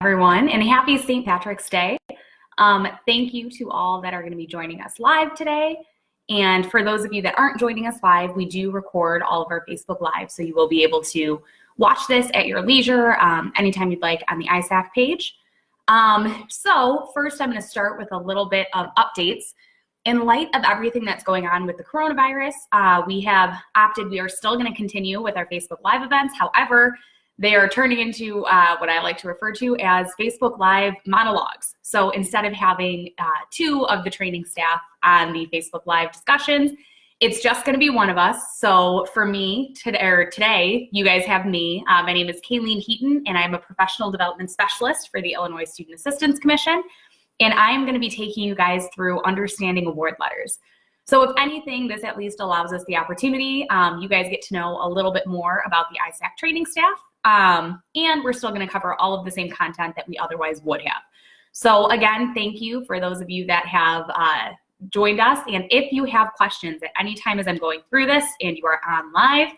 Everyone, and happy St. Patrick's Day. Thank you to all that are going to be joining us live today. And for those of you that aren't joining us live, we do record all of our Facebook Live, so you will be able to watch this at your leisure anytime you'd like on the ISAC page. So first, I'm going to start with a little bit of updates. In light of everything that's going on with the coronavirus, we are still going to continue with our Facebook Live events. However, they are turning into what I like to refer to as Facebook Live monologues. So instead of having two of the training staff on the Facebook Live discussions, it's just going to be one of us. So for me, today, you guys have me. My name is Kayleen Heaton, and I'm a professional development specialist for the Illinois Student Assistance Commission. And I'm going to be taking you guys through understanding award letters. So if anything, this at least allows us the opportunity. You guys get to know a little bit more about the ISAC training staff. And we're still going to cover all of the same content that we otherwise would have. So again, thank you for those of you that have joined us. And if you have questions at any time as I'm going through this and you are on live,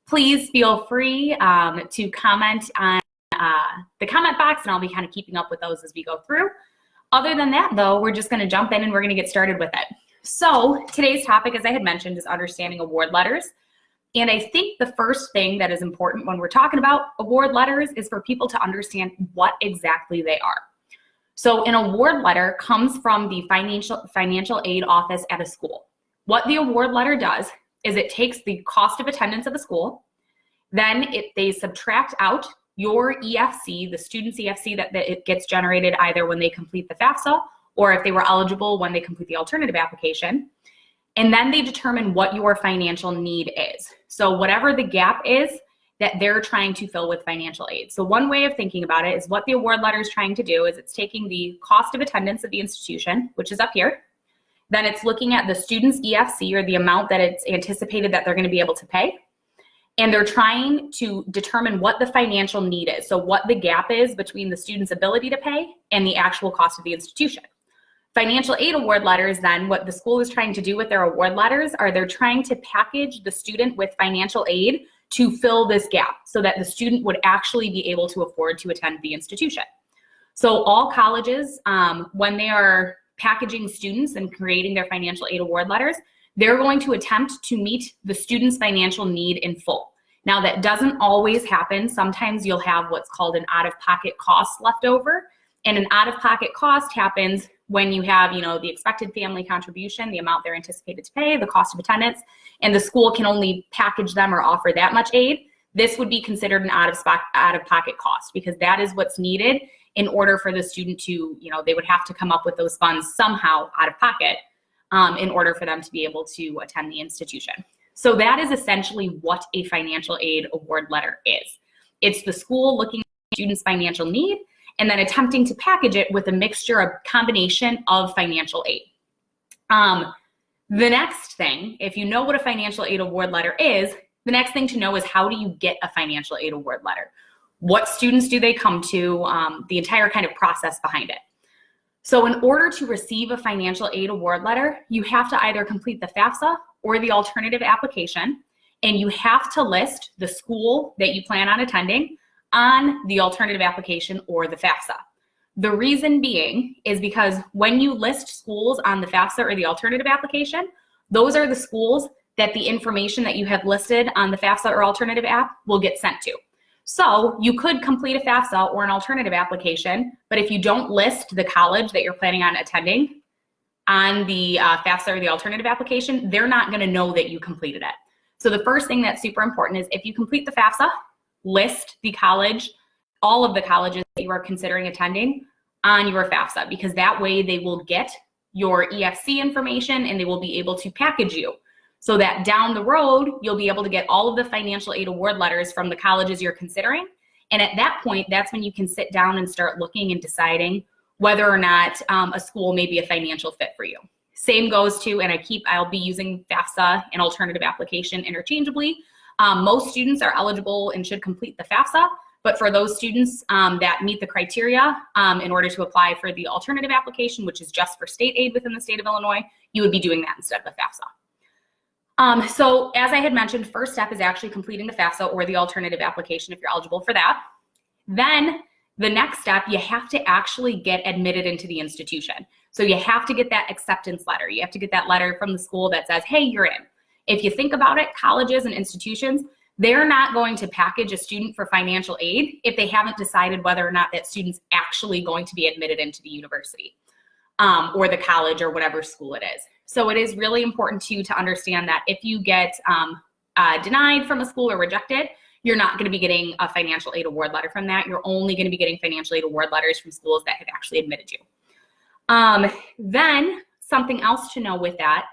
please feel free to comment on the comment box, and I'll be kind of keeping up with those as we go through. Other than that, though, we're just going to jump in and we're going to get started with it. So today's topic, as I had mentioned, is understanding award letters. And I think the first thing that is important when we're talking about award letters is for people to understand what exactly they are. So an award letter comes from the financial aid office at a school. What the award letter does is it takes the cost of attendance of the school, then they subtract out your EFC, the student's EFC that it gets generated either when they complete the FAFSA or if they were eligible when they complete the alternative application. And then they determine what your financial need is. So whatever the gap is that they're trying to fill with financial aid. So one way of thinking about it is what the award letter is trying to do is it's taking the cost of attendance of the institution, which is up here. Then it's looking at the student's EFC, or the amount that it's anticipated that they're going to be able to pay. And they're trying to determine what the financial need is. So what the gap is between the student's ability to pay and the actual cost of the institution. Financial aid award letters, then, what the school is trying to do with their award letters are they're trying to package the student with financial aid to fill this gap so that the student would actually be able to afford to attend the institution. So all colleges, when they are packaging students and creating their financial aid award letters, they're going to attempt to meet the student's financial need in full. Now, that doesn't always happen. Sometimes you'll have what's called an out-of-pocket cost left over, and an out-of-pocket cost happens when you have, the expected family contribution, the amount they're anticipated to pay, the cost of attendance, and the school can only package them or offer that much aid. This would be considered an out-of-pocket cost because that is what's needed in order for the student to, they would have to come up with those funds somehow out of pocket in order for them to be able to attend the institution. So that is essentially what a financial aid award letter is. It's the school looking at the student's financial need and then attempting to package it with a mixture of combination of financial aid. The next thing, if you know what a financial aid award letter is, the next thing to know is how do you get a financial aid award letter? What students do they come to? The entire kind of process behind it. So in order to receive a financial aid award letter, you have to either complete the FAFSA or the alternative application, and you have to list the school that you plan on attending on the alternative application or the FAFSA. The reason being is because when you list schools on the FAFSA or the alternative application, those are the schools that the information that you have listed on the FAFSA or alternative app will get sent to. So you could complete a FAFSA or an alternative application, but if you don't list the college that you're planning on attending on the FAFSA or the alternative application, they're not going to know that you completed it. So the first thing that's super important is if you complete the FAFSA, list the college, all of the colleges that you are considering attending on your FAFSA, because that way they will get your EFC information and they will be able to package you so that down the road, you'll be able to get all of the financial aid award letters from the colleges you're considering. And at that point, that's when you can sit down and start looking and deciding whether or not a school may be a financial fit for you. Same goes to, and I'll be using FAFSA and alternative application interchangeably. Most students are eligible and should complete the FAFSA, but for those students that meet the criteria in order to apply for the alternative application, which is just for state aid within the state of Illinois, you would be doing that instead of the FAFSA. So as I had mentioned, first step is actually completing the FAFSA or the alternative application if you're eligible for that. Then the next step, you have to actually get admitted into the institution. So you have to get that acceptance letter. You have to get that letter from the school that says, hey, you're in. If you think about it, colleges and institutions, they're not going to package a student for financial aid if they haven't decided whether or not that student's actually going to be admitted into the university or the college or whatever school it is. So it is really important to understand that if you get denied from a school or rejected, you're not going to be getting a financial aid award letter from that. You're only going to be getting financial aid award letters from schools that have actually admitted you. Then something else to know with that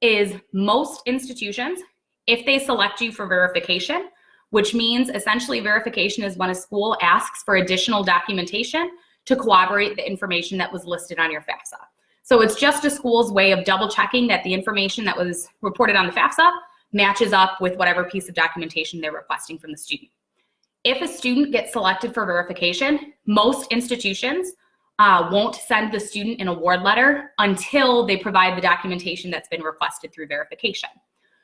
is most institutions, if they select you for verification, which means essentially verification is when a school asks for additional documentation to corroborate the information that was listed on your FAFSA. So it's just a school's way of double checking that the information that was reported on the FAFSA matches up with whatever piece of documentation they're requesting from the student. If a student gets selected for verification, most institutions won't send the student an award letter until they provide the documentation that's been requested through verification.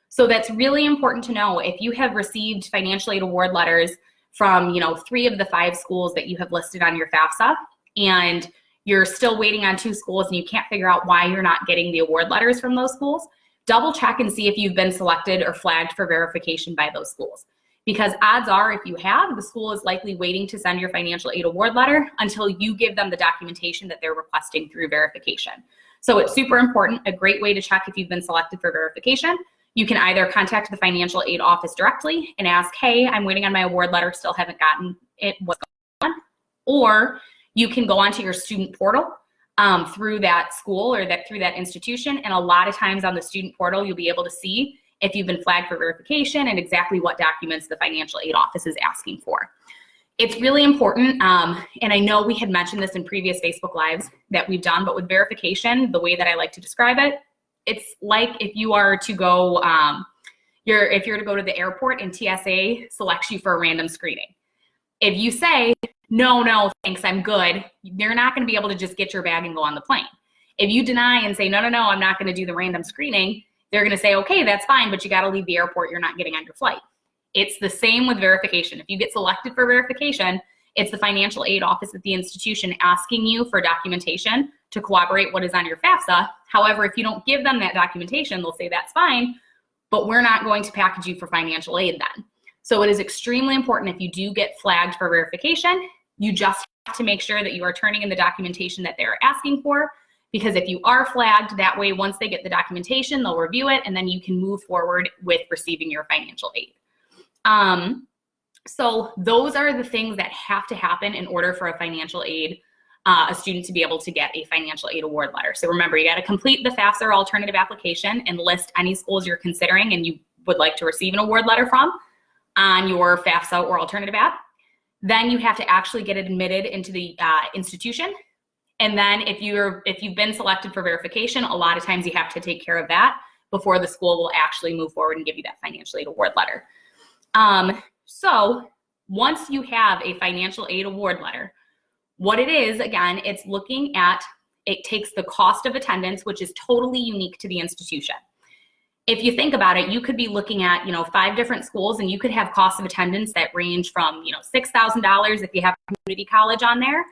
So that's really important to know. If you have received financial aid award letters from 3 of the 5 schools that you have listed on your FAFSA, and you're still waiting on 2 schools and you can't figure out why you're not getting the award letters from those schools, double check and see if you've been selected or flagged for verification by those schools. Because odds are, if you have, the school is likely waiting to send your financial aid award letter until you give them the documentation that they're requesting through verification. So it's super important. A great way to check if you've been selected for verification, you can either contact the financial aid office directly and ask, hey, I'm waiting on my award letter, still haven't gotten it, what's going on? Or you can go onto your student portal through that school or through that institution. And a lot of times on the student portal, you'll be able to see if you've been flagged for verification and exactly what documents the financial aid office is asking for. It's really important, and I know we had mentioned this in previous Facebook Lives that we've done, but with verification, the way that I like to describe it, it's like if you are to go, if you're to go to the airport and TSA selects you for a random screening. If you say, no, thanks, I'm good, they're not going to be able to just get your bag and go on the plane. If you deny and say, no, I'm not going to do the random screening, they're going to say, okay, that's fine, but you got to leave the airport. You're not getting on your flight. It's the same with verification. If you get selected for verification, it's the financial aid office at the institution asking you for documentation to corroborate what is on your FAFSA. However, if you don't give them that documentation, they'll say that's fine, but we're not going to package you for financial aid then. So it is extremely important if you do get flagged for verification, you just have to make sure that you are turning in the documentation that they're asking for, because if you are flagged, that way once they get the documentation, they'll review it and then you can move forward with receiving your financial aid. So those are the things that have to happen in order for a financial aid, a student to be able to get a financial aid award letter. So remember, you got to complete the FAFSA or alternative application and list any schools you're considering and you would like to receive an award letter from on your FAFSA or alternative app. Then you have to actually get it admitted into the institution. And then if you've been selected for verification, a lot of times you have to take care of that before the school will actually move forward and give you that financial aid award letter. So once you have a financial aid award letter, what it is, again, it's looking at, it takes the cost of attendance, which is totally unique to the institution. If you think about it, you could be looking at, 5 different schools and you could have costs of attendance that range from, $6,000 if you have a community college on there,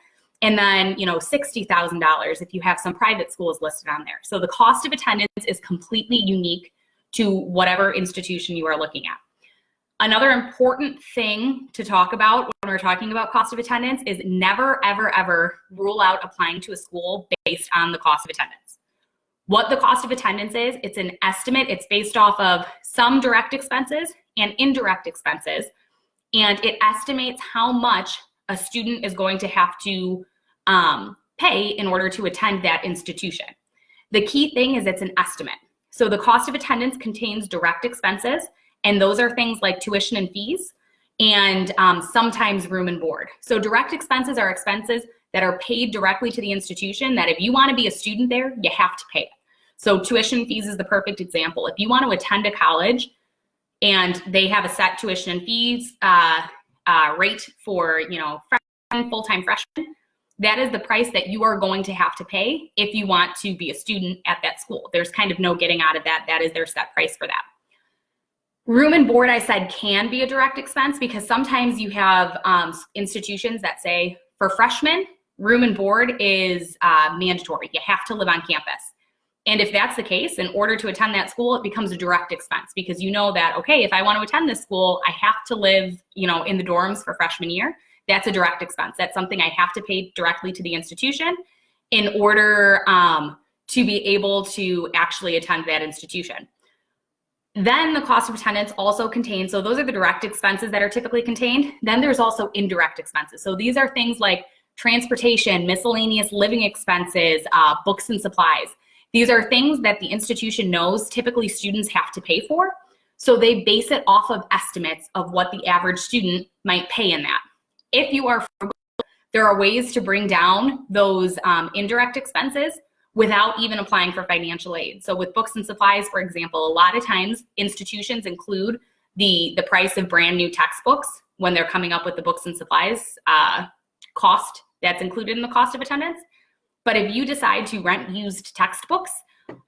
and then, $60,000 if you have some private schools listed on there. So the cost of attendance is completely unique to whatever institution you are looking at. Another important thing to talk about when we're talking about cost of attendance is never, ever, ever rule out applying to a school based on the cost of attendance. What the cost of attendance is, it's an estimate. It's based off of some direct expenses and indirect expenses, and it estimates how much a student is going to have to pay in order to attend that institution. The key thing is it's an estimate. So the cost of attendance contains direct expenses, and those are things like tuition and fees and sometimes room and board. So direct expenses are expenses that are paid directly to the institution that if you want to be a student there, you have to pay it. So tuition fees is the perfect example. If you want to attend a college and they have a set tuition and fees rate for, full-time freshmen, that is the price that you are going to have to pay if you want to be a student at that school. There's kind of no getting out of that. That is their set price for that. Room and board, I said, can be a direct expense because sometimes you have institutions that say For freshmen, room and board is mandatory. You have to live on campus. And if that's the case, in order to attend that school, it becomes a direct expense because you know that, okay, if I want to attend this school, I have to live, in the dorms for freshman year. That's a direct expense. That's something I have to pay directly to the institution in order to be able to actually attend that institution. Then the cost of attendance also contains, so those are the direct expenses that are typically contained. Then there's also indirect expenses. So these are things like transportation, miscellaneous living expenses, books and supplies. These are things that the institution knows typically students have to pay for. So they base it off of estimates of what the average student might pay in that. If you are frugal, there are ways to bring down those indirect expenses without even applying for financial aid. So with books and supplies, for example, a lot of times institutions include the price of brand new textbooks when they're coming up with the books and supplies cost that's included in the cost of attendance. But if you decide to rent used textbooks,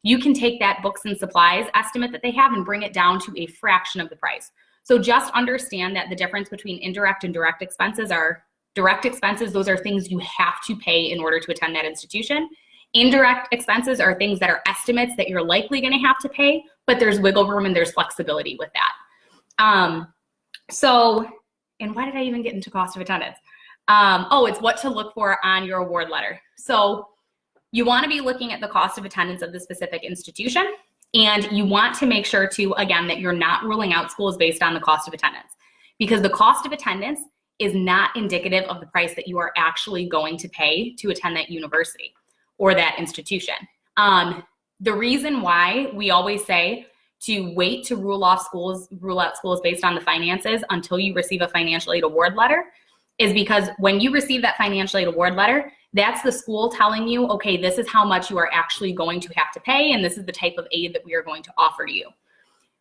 you can take that books and supplies estimate that they have and bring it down to a fraction of the price. So just understand that the difference between indirect and direct expenses are direct expenses. Those are things you have to pay in order to attend that institution. Indirect expenses are things that are estimates that you're likely going to have to pay, but there's wiggle room and there's flexibility with that. And why did I even get into cost of attendance? It's what to look for on your award letter. So you want to be looking at the cost of attendance of the specific institution, and you want to make sure too, again, that you're not ruling out schools based on the cost of attendance, because the cost of attendance is not indicative of the price that you are actually going to pay to attend that university or that institution. The reason why we always say to wait to rule out schools based on the finances until you receive a financial aid award letter is because when you receive that financial aid award letter, that's the school telling you, okay, this is how much you are actually going to have to pay, and this is the type of aid that we are going to offer to you.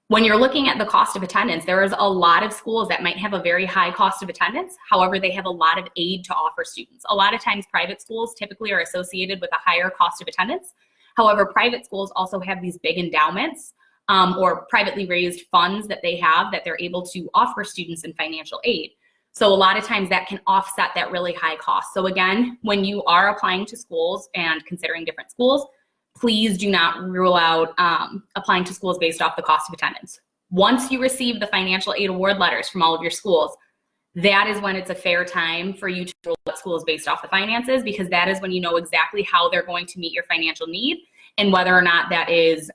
When you're looking at the cost of attendance, there is a lot of schools that might have a very high cost of attendance. However, they have a lot of aid to offer students. A lot of times private schools typically are associated with a higher cost of attendance. However, private schools also have these big endowments or privately raised funds that they have that they're able to offer students in financial aid. So a lot of times that can offset that really high cost. So again, when you are applying to schools and considering different schools, please do not rule out applying to schools based off the cost of attendance. Once you receive the financial aid award letters from all of your schools, that is when it's a fair time for you to rule out schools based off the finances, because that is when you know exactly how they're going to meet your financial need and whether or not that is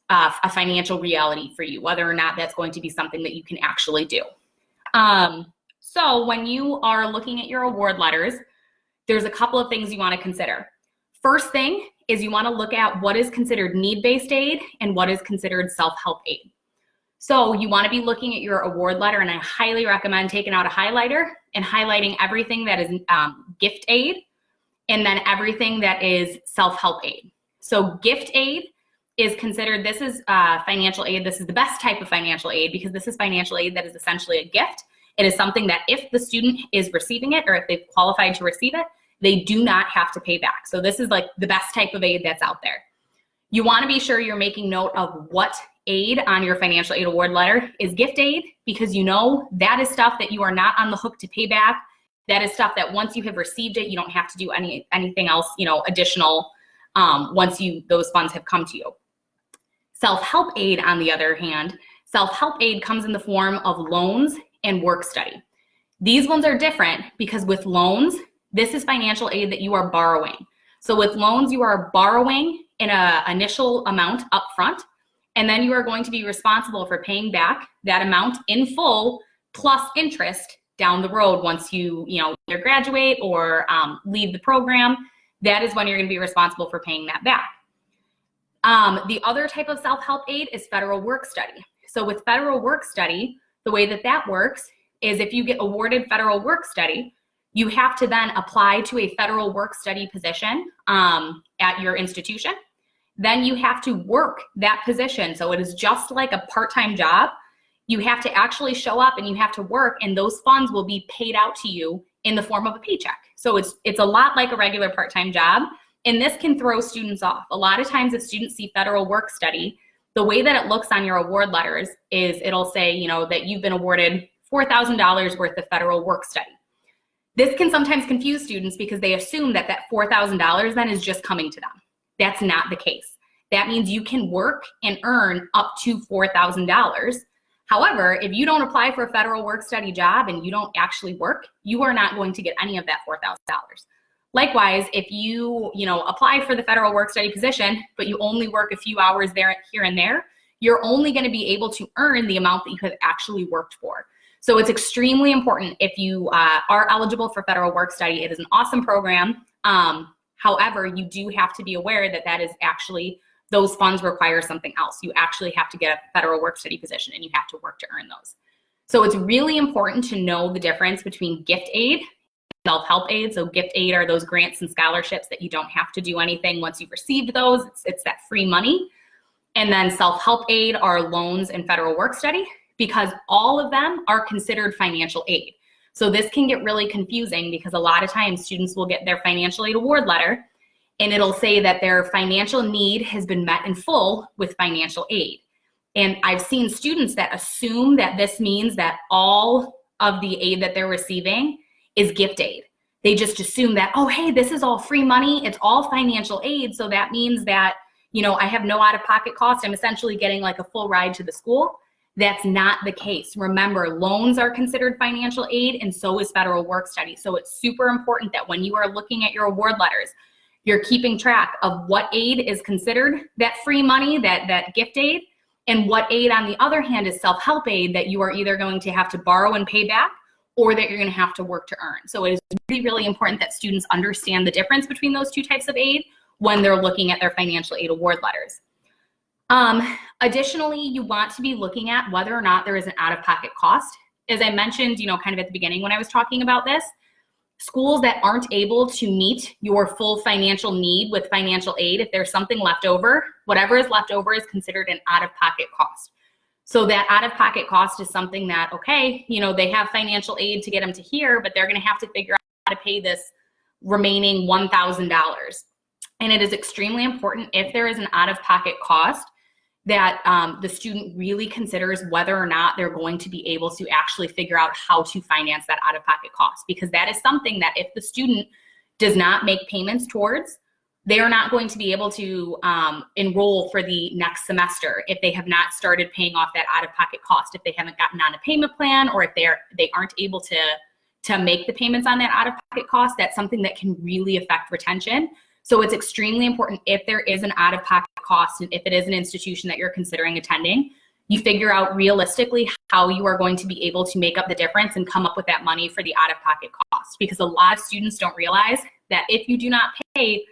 a financial reality for you, whether or not that's going to be something that you can actually do. So when you are looking at your award letters, there's a couple of things you want to consider. First thing is you want to look at what is considered need-based aid and what is considered self-help aid. So you want to be looking at your award letter, and I highly recommend taking out a highlighter and highlighting everything that is gift aid and then everything that is self-help aid. So gift aid is considered, this is financial aid. This is the best type of financial aid because this is financial aid that is essentially a gift. It is something that if the student is receiving it or if they've qualified to receive it, they do not have to pay back. So this is like the best type of aid that's out there. You want to be sure you're making note of what aid on your financial aid award letter is gift aid, because you know that is stuff that you are not on the hook to pay back. That is stuff that once you have received it, you don't have to do anything else, additional once those funds have come to you. Self-help aid, on the other hand, self-help aid comes in the form of loans and work study. These ones are different because with loans, this is financial aid that you are borrowing. So with loans, you are borrowing an initial amount up front, and then you are going to be responsible for paying back that amount in full plus interest down the road once you either graduate or leave the program. That is when you're going to be responsible for paying that back. The other type of self-help aid is federal work study. So with federal work study, the way that works is if you get awarded federal work study, you have to then apply to a federal work study position at your institution. Then you have to work that position. So it is just like a part-time job. You have to actually show up and you have to work, and those funds will be paid out to you in the form of a paycheck. So it's a lot like a regular part-time job, and this can throw students off. A lot of times if students see federal work study, the way that it looks on your award letters is it'll say, that you've been awarded $4,000 worth of federal work study. This can sometimes confuse students because they assume that that $4,000 then is just coming to them. That's not the case. That means you can work and earn up to $4,000. However, if you don't apply for a federal work-study job and you don't actually work, you are not going to get any of that $4,000. Likewise, if you apply for the federal work-study position, but you only work a few hours there, here and there, you're only going to be able to earn the amount that you have actually worked for. So it's extremely important if you are eligible for federal work-study. It is an awesome program. However, you do have to be aware that that is actually, those funds require something else. You actually have to get a federal work-study position and you have to work to earn those. So it's really important to know the difference between gift aid and self-help aid. So gift aid are those grants and scholarships that you don't have to do anything once you've received those. It's that free money. And then self-help aid are loans and federal work-study, because all of them are considered financial aid. So this can get really confusing because a lot of times students will get their financial aid award letter and it'll say that their financial need has been met in full with financial aid. And I've seen students that assume that this means that all of the aid that they're receiving is gift aid. They just assume that, oh, hey, this is all free money. It's all financial aid. So that means that, I have no out-of-pocket cost. I'm essentially getting like a full ride to the school. That's not the case. Remember, loans are considered financial aid and so is federal work-study. So it's super important that when you are looking at your award letters, you're keeping track of what aid is considered that free money, that gift aid, and what aid on the other hand is self-help aid that you are either going to have to borrow and pay back or that you're going to have to work to earn. So it is really, really important that students understand the difference between those two types of aid when they're looking at their financial aid award letters. Additionally, you want to be looking at whether or not there is an out-of-pocket cost. As I mentioned, kind of at the beginning when I was talking about this, schools that aren't able to meet your full financial need with financial aid, if there's something left over, whatever is left over is considered an out-of-pocket cost. So that out-of-pocket cost is something that, okay, they have financial aid to get them to here, but they're going to have to figure out how to pay this remaining $1,000. And it is extremely important if there is an out-of-pocket cost that the student really considers whether or not they're going to be able to actually figure out how to finance that out-of-pocket cost, because that is something that if the student does not make payments towards, they are not going to be able to enroll for the next semester if they have not started paying off that out-of-pocket cost, if they haven't gotten on a payment plan, or if they aren't able to make the payments on that out-of-pocket cost. That's something that can really affect retention. So it's extremely important if there is an out-of-pocket cost and if it is an institution that you're considering attending, you figure out realistically how you are going to be able to make up the difference and come up with that money for the out-of-pocket cost. Because a lot of students don't realize that if you do not pay,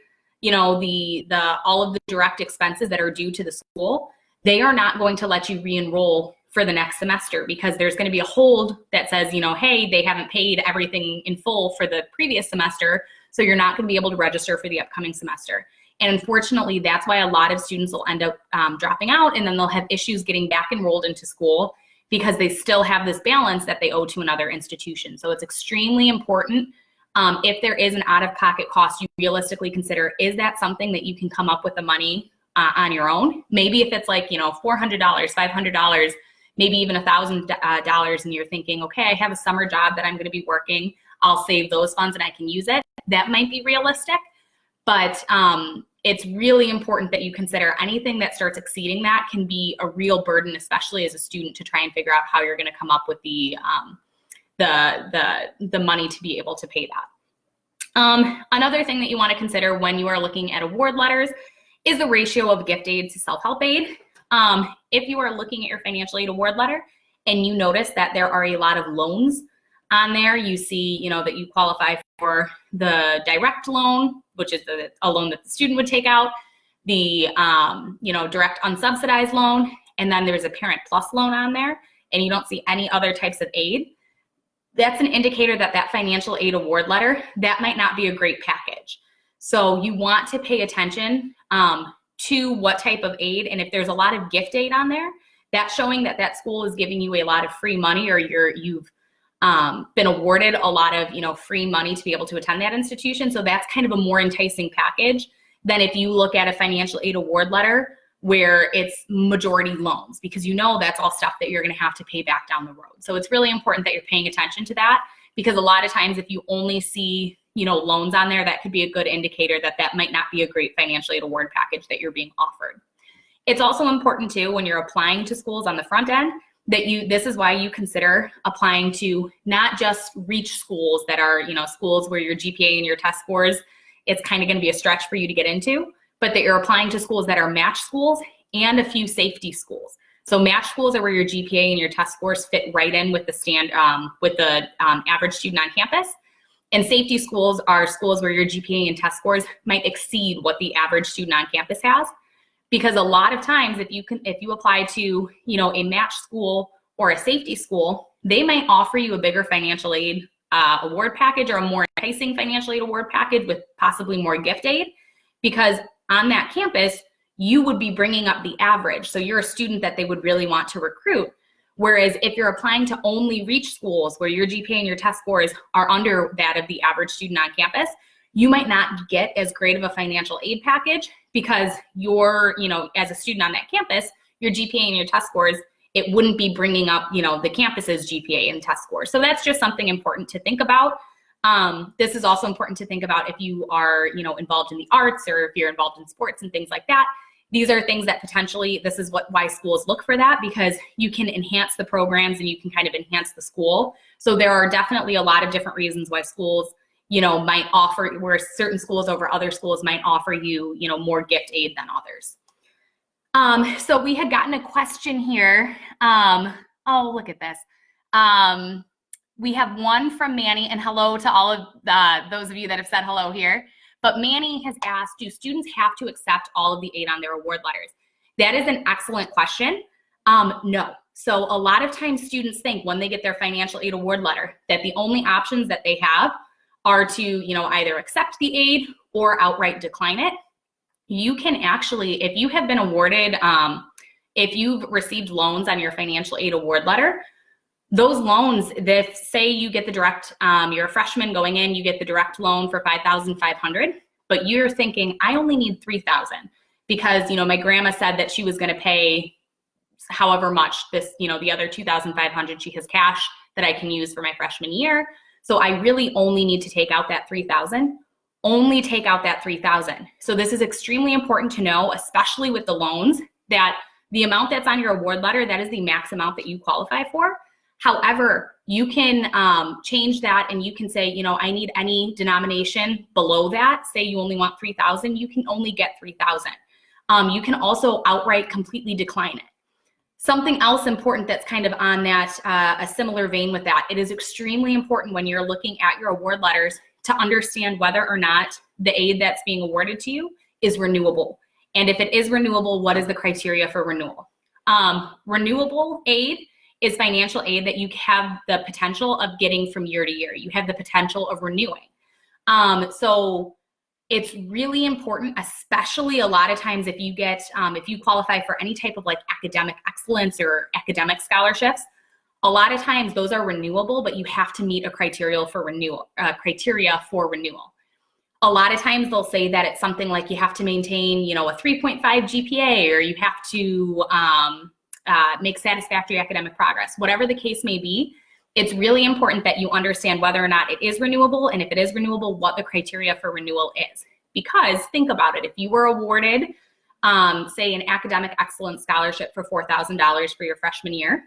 all of the direct expenses that are due to the school, they are not going to let you re-enroll for the next semester, because there's going to be a hold that says, hey, they haven't paid everything in full for the previous semester, so you're not going to be able to register for the upcoming semester. And unfortunately, that's why a lot of students will end up dropping out, and then they'll have issues getting back enrolled into school because they still have this balance that they owe to another institution. So it's extremely important, if there is an out-of-pocket cost, you realistically consider, is that something that you can come up with the money on your own? Maybe if it's like, $400, $500, maybe even $1,000, and you're thinking, okay, I have a summer job that I'm going to be working, I'll save those funds and I can use it. That might be realistic, but it's really important that you consider anything that starts exceeding that can be a real burden, especially as a student, to try and figure out how you're going to come up with the money to be able to pay that. Another thing that you want to consider when you are looking at award letters is the ratio of gift aid to self-help aid. If you are looking at your financial aid award letter and you notice that there are a lot of loans on there, you see, that you qualify for the direct loan, which is a loan that the student would take out, the, direct unsubsidized loan, and then there's a Parent Plus loan on there, and you don't see any other types of aid. That's an indicator that that financial aid award letter, that might not be a great package. So you want to pay attention to what type of aid, and if there's a lot of gift aid on there, that's showing that that school is giving you a lot of free money, or you've been awarded a lot of free money to be able to attend that institution. So that's kind of a more enticing package than if you look at a financial aid award letter where it's majority loans, because that's all stuff that you're going to have to pay back down the road. So it's really important that you're paying attention to that, because a lot of times if you only see, loans on there, that could be a good indicator that that might not be a great financial aid award package that you're being offered. It's also important too, when you're applying to schools on the front end, that this is why you consider applying to not just reach schools that are, schools where your GPA and your test scores, it's kind of going to be a stretch for you to get into, but that you're applying to schools that are match schools and a few safety schools. So match schools are where your GPA and your test scores fit right in with the average student on campus. And safety schools are schools where your GPA and test scores might exceed what the average student on campus has. Because a lot of times if you apply to, a match school or a safety school, they might offer you a bigger financial aid award package or a more enticing financial aid award package with possibly more gift aid, because on that campus, you would be bringing up the average. So you're a student that they would really want to recruit. Whereas if you're applying to only reach schools where your GPA and your test scores are under that of the average student on campus, you might not get as great of a financial aid package because you're, as a student on that campus, your GPA and your test scores, it wouldn't be bringing up, the campus's GPA and test scores. So that's just something important to think about. This is also important to think about if you are, involved in the arts or if you're involved in sports and things like that. These are things that potentially, this is why schools look for that, because you can enhance the programs and you can kind of enhance the school. So there are definitely a lot of different reasons why schools, might offer, where certain schools over other schools might offer you, more gift aid than others. So we had gotten a question here. Oh, look at this. We have one from Manny, and hello to all of those of you that have said hello here. But Manny has asked, do students have to accept all of the aid on their award letters? That is an excellent question. No. So a lot of times students think when they get their financial aid award letter that the only options that they have are to, either accept the aid or outright decline it. You can actually, if you have been awarded, if you've received loans on your financial aid award letter, those loans, that say you get the direct, you're a freshman going in, you get the direct loan for $5,500, but you're thinking, I only need $3,000 because, my grandma said that she was going to pay however much this, the other $2,500 she has cash that I can use for my freshman year. So I really only need to take out that $3,000. Only take out that $3,000. So this is extremely important to know, especially with the loans, that the amount that's on your award letter, that is the max amount that you qualify for. However, you can change that and you can say, I need any denomination below that. Say you only want $3,000, you can only get $3,000. You can also outright completely decline it. Something else important that's kind of on that, a similar vein with that, it is extremely important when you're looking at your award letters to understand whether or not the aid that's being awarded to you is renewable. And if it is renewable, what is the criteria for renewal? Renewable aid is financial aid that you have the potential of getting from year to year. You have the potential of renewing. So it's really important, especially a lot of times if you get, if you qualify for any type of like academic excellence or academic scholarships, a lot of times those are renewable, but you have to meet a criteria for renewal. A lot of times they'll say that it's something like you have to maintain, a 3.5 GPA, or you have to make satisfactory academic progress. Whatever the case may be, it's really important that you understand whether or not it is renewable, and if it is renewable, what the criteria for renewal is. Because think about it, if you were awarded, say, an academic excellence scholarship for $4,000 for your freshman year,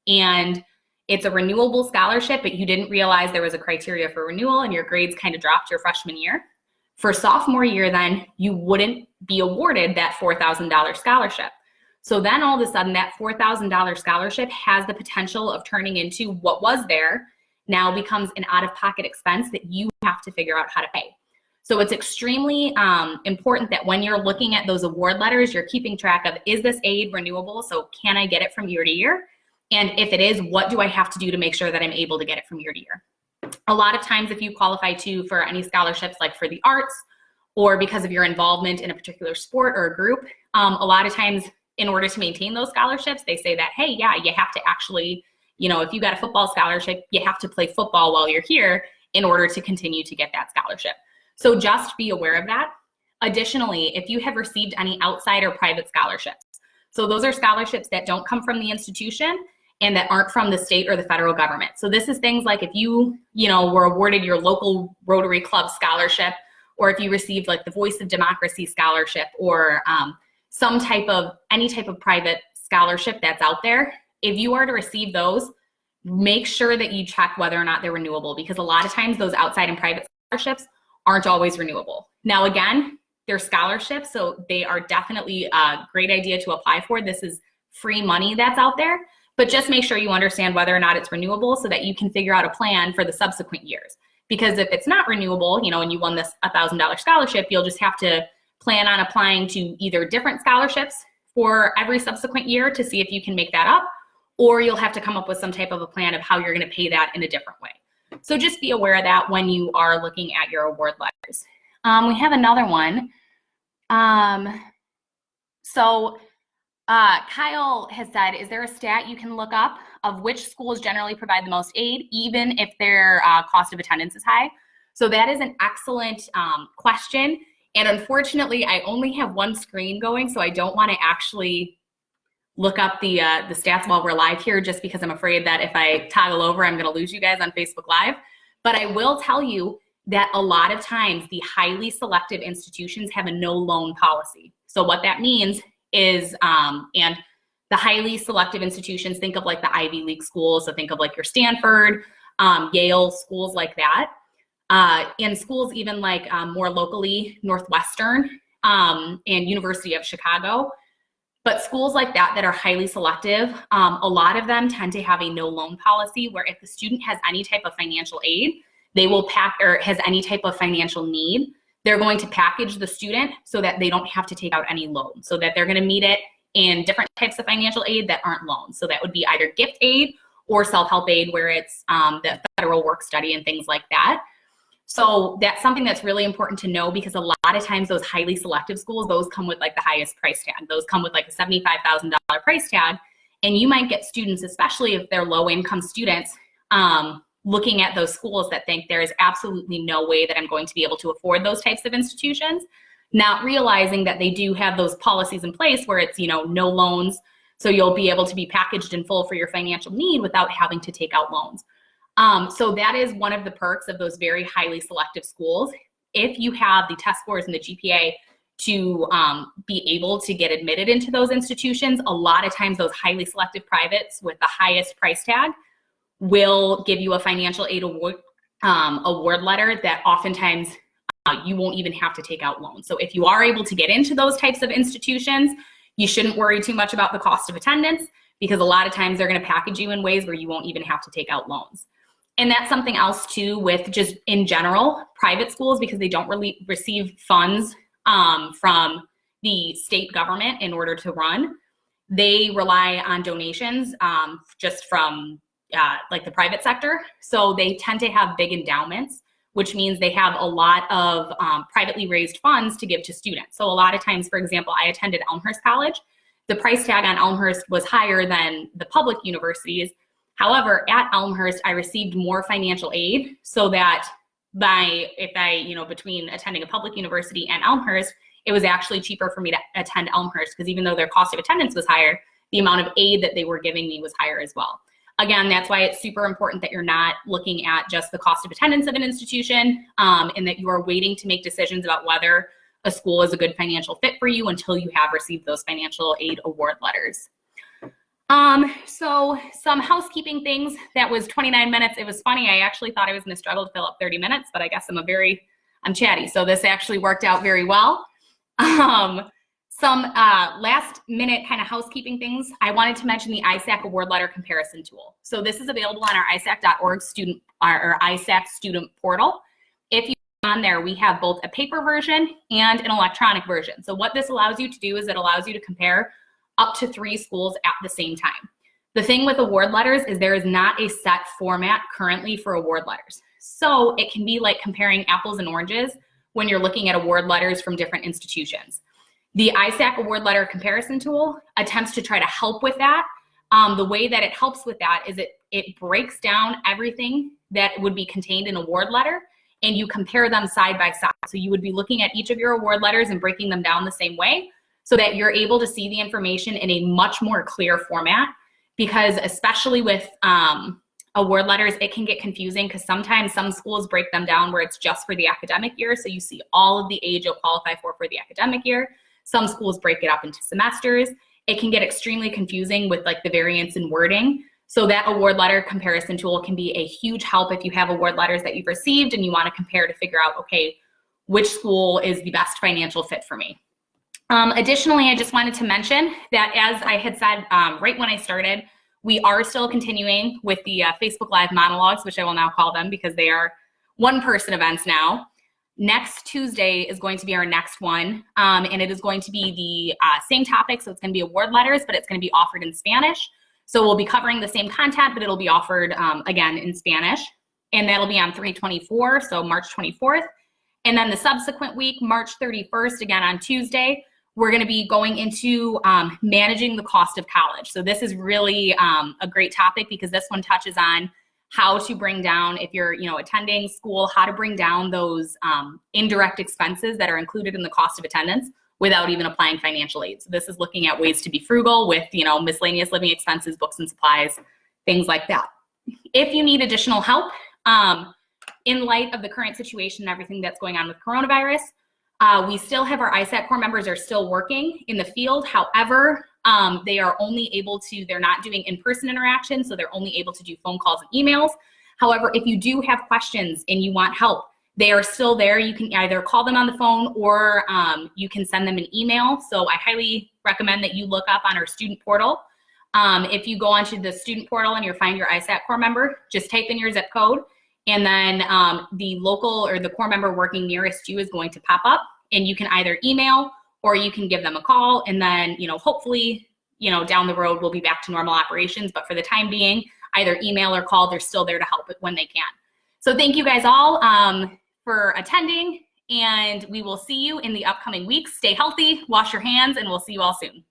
and it's a renewable scholarship, but you didn't realize there was a criteria for renewal and your grades kind of dropped your freshman year, for sophomore year, then you wouldn't be awarded that $4,000 scholarship. So then all of a sudden that $4,000 scholarship has the potential of turning into what was there now becomes an out-of-pocket expense that you have to figure out how to pay. So it's extremely important that when you're looking at those award letters, you're keeping track of, is this aid renewable? So can I get it from year to year? And if it is, what do I have to do to make sure that I'm able to get it from year to year? A lot of times if you qualify for any scholarships like for the arts, or because of your involvement in a particular sport or a group, a lot of times in order to maintain those scholarships, they say that, hey, yeah, you have to actually, if you got a football scholarship, you have to play football while you're here in order to continue to get that scholarship. So just be aware of that. Additionally, if you have received any outside or private scholarships, so those are scholarships that don't come from the institution and that aren't from the state or the federal government. So this is things like if you were awarded your local Rotary Club scholarship, or if you received like the Voice of Democracy scholarship, or any type of private scholarship that's out there. If you are to receive those, make sure that you check whether or not they're renewable, because a lot of times those outside and private scholarships aren't always renewable. Now, again, they're scholarships, so they are definitely a great idea to apply for. This is free money that's out there, but just make sure you understand whether or not it's renewable so that you can figure out a plan for the subsequent years. Because if it's not renewable, and you won this $1,000 scholarship, you'll just have to plan on applying to either different scholarships for every subsequent year to see if you can make that up, or you'll have to come up with some type of a plan of how you're going to pay that in a different way. So just be aware of that when you are looking at your award letters. We have another one. Kyle has said, is there a stat you can look up of which schools generally provide the most aid, even if their cost of attendance is high? So that is an excellent question. And unfortunately, I only have one screen going, so I don't want to actually look up the stats while we're live here, just because I'm afraid that if I toggle over, I'm going to lose you guys on Facebook Live. But I will tell you that a lot of times the highly selective institutions have a no loan policy. So what that means is, and the highly selective institutions, think of like the Ivy League schools, so think of like your Stanford, Yale, schools like that. And schools even like more locally, Northwestern and University of Chicago. But schools like that are highly selective, a lot of them tend to have a no loan policy where if the student has any type of financial aid, they will or has any type of financial need, they're going to package the student so that they don't have to take out any loan, so that they're going to meet it in different types of financial aid that aren't loans. So that would be either gift aid or self-help aid, where it's the federal work study and things like that. So that's something that's really important to know, because a lot of times those highly selective schools, those come with like the highest price tag. Those come with like a $75,000 price tag. And you might get students, especially if they're low income students, looking at those schools that think there is absolutely no way that I'm going to be able to afford those types of institutions, not realizing that they do have those policies in place where it's, no loans. So you'll be able to be packaged in full for your financial need without having to take out loans. So that is one of the perks of those very highly selective schools. If you have the test scores and the GPA to be able to get admitted into those institutions, a lot of times those highly selective privates with the highest price tag will give you a financial aid award letter that oftentimes you won't even have to take out loans. So if you are able to get into those types of institutions, you shouldn't worry too much about the cost of attendance, because a lot of times they're going to package you in ways where you won't even have to take out loans. And that's something else too with just in general, private schools, because they don't really receive funds from the state government in order to run. They rely on donations just from like the private sector. So they tend to have big endowments, which means they have a lot of privately raised funds to give to students. So a lot of times, for example, I attended Elmhurst College. The price tag on Elmhurst was higher than the public universities. However, at Elmhurst, I received more financial aid, so that between attending a public university and Elmhurst, it was actually cheaper for me to attend Elmhurst, because even though their cost of attendance was higher, the amount of aid that they were giving me was higher as well. Again, that's why it's super important that you're not looking at just the cost of attendance of an institution, and that you are waiting to make decisions about whether a school is a good financial fit for you until you have received those financial aid award letters. So some housekeeping things. That was 29 minutes. It was funny. I actually thought I was going to struggle to fill up 30 minutes, but I guess I'm chatty. So this actually worked out very well. Some last minute kind of housekeeping things. I wanted to mention the ISAC award letter comparison tool. So this is available on our ISAC.org or ISAC student portal. If you on there, we have both a paper version and an electronic version. So what this allows you to do is it allows you to compare up to 3 schools at the same time. The thing with award letters is there is not a set format currently for award letters. So it can be like comparing apples and oranges when you're looking at award letters from different institutions. The ISAC award letter comparison tool attempts to try to help with that. The way that it helps with that is it breaks down everything that would be contained in an award letter, and you compare them side by side. So you would be looking at each of your award letters and breaking them down the same way, so that you're able to see the information in a much more clear format. because especially with award letters, it can get confusing because sometimes some schools break them down where it's just for the academic year. So you see all of the age you'll qualify for the academic year. Some schools break it up into semesters. It can get extremely confusing with like the variance in wording. So that award letter comparison tool can be a huge help if you have award letters that you've received and you want to compare to figure out, okay, which school is the best financial fit for me. Additionally, I just wanted to mention that as I had said right when I started, we are still continuing with the Facebook Live monologues, which I will now call them because they are one-person events now. Next Tuesday is going to be our next one, and it is going to be the same topic. So it's going to be award letters, but it's going to be offered in Spanish. So we'll be covering the same content, but it'll be offered again in Spanish, and that'll be on 3/24, so March 24th. And then the subsequent week, March 31st, again on Tuesday, we're going to be going into managing the cost of college. So this is really a great topic because this one touches on how to bring down, if you're attending school, how to bring down those indirect expenses that are included in the cost of attendance without even applying financial aid. So this is looking at ways to be frugal with miscellaneous living expenses, books and supplies, things like that. If you need additional help in light of the current situation and everything that's going on with coronavirus, we still have our ISAC core members are still working in the field. However, they are only able to, they're not doing in-person interaction, so they're only able to do phone calls and emails. However, if you do have questions and you want help, they are still there. You can either call them on the phone or you can send them an email. So I highly recommend that you look up on our student portal. If you go onto the student portal and you find your ISAC core member, just type in your zip code, and then the local or the core member working nearest you is going to pop up, and you can either email or you can give them a call, and then hopefully down the road we'll be back to normal operations. But for the time being, either email or call, they're still there to help when they can. So thank you guys all for attending, and we will see you in the upcoming weeks. Stay healthy, wash your hands, and we'll see you all soon.